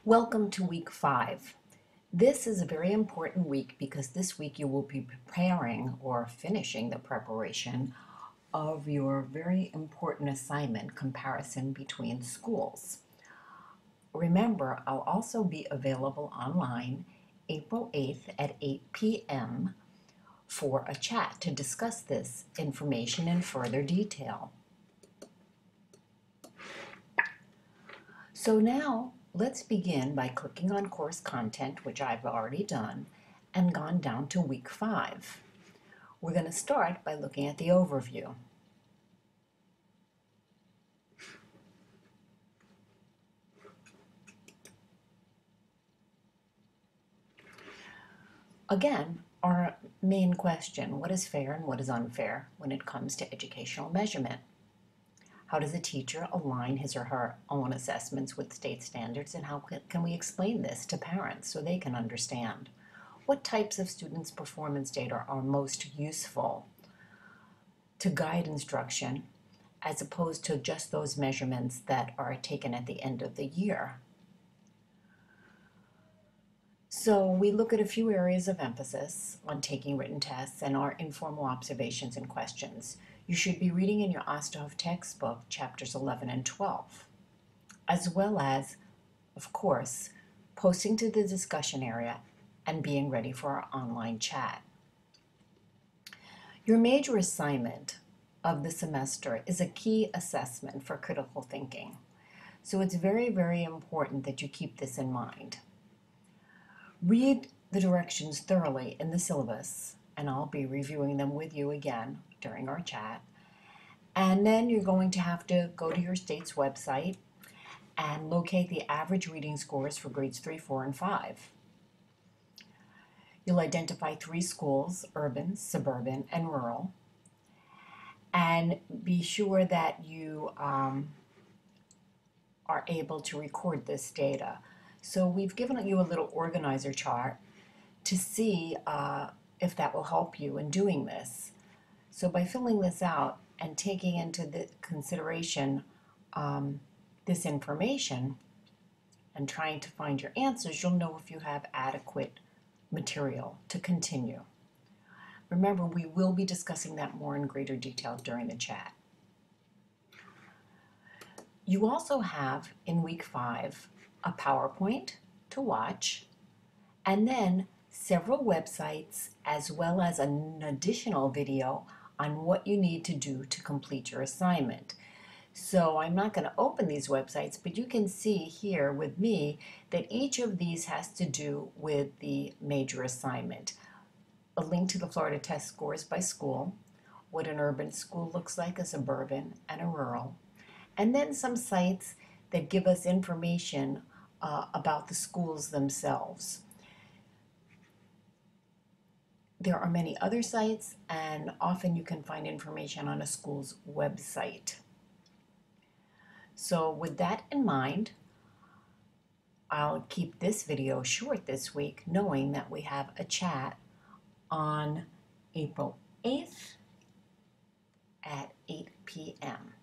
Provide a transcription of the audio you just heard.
Welcome to week 5. This is a very important week because this week you will be preparing or finishing the preparation of your very important assignment, comparison between schools. Remember, I'll also be available online April 8th at 8 p.m. for a chat to discuss this information in further detail. So now, let's begin by clicking on course content, which I've already done, and gone down to week 5. We're going to start by looking at the overview. Again, our main question, what is fair and what is unfair when it comes to educational measurement? How does a teacher align his or her own assessments with state standards, and how can we explain this to parents so they can understand? What types of students' performance data are most useful to guide instruction as opposed to just those measurements that are taken at the end of the year? So we look at a few areas of emphasis on taking written tests and our informal observations and questions. You should be reading in your Osterhof textbook chapters 11 and 12, as well as, of course, posting to the discussion area and being ready for our online chat. Your major assignment of the semester is a key assessment for critical thinking. So it's very, very important that you keep this in mind. Read the directions thoroughly in the syllabus, and I'll be reviewing them with you again during our chat. And then you're going to have to go to your state's website and locate the average reading scores for grades 3, 4, and 5. You'll identify 3 schools: urban, suburban, and rural. And be sure that you are able to record this data. So we've given you a little organizer chart to see if that will help you in doing this. So by filling this out and taking into the consideration this information and trying to find your answers, you'll know if you have adequate material to continue. Remember, we will be discussing that more in greater detail during the chat. You also have, in week 5, a PowerPoint to watch, and then several websites as well as an additional video on what you need to do to complete your assignment. So I'm not going to open these websites, but you can see here with me that each of these has to do with the major assignment. A link to the Florida test scores by school, what an urban school looks like, a suburban, and a rural, and then some sites that give us information about the schools themselves. There are many other sites, and often you can find information on a school's website. So with that in mind, I'll keep this video short this week, knowing that we have a chat on April 8th at 8 p.m.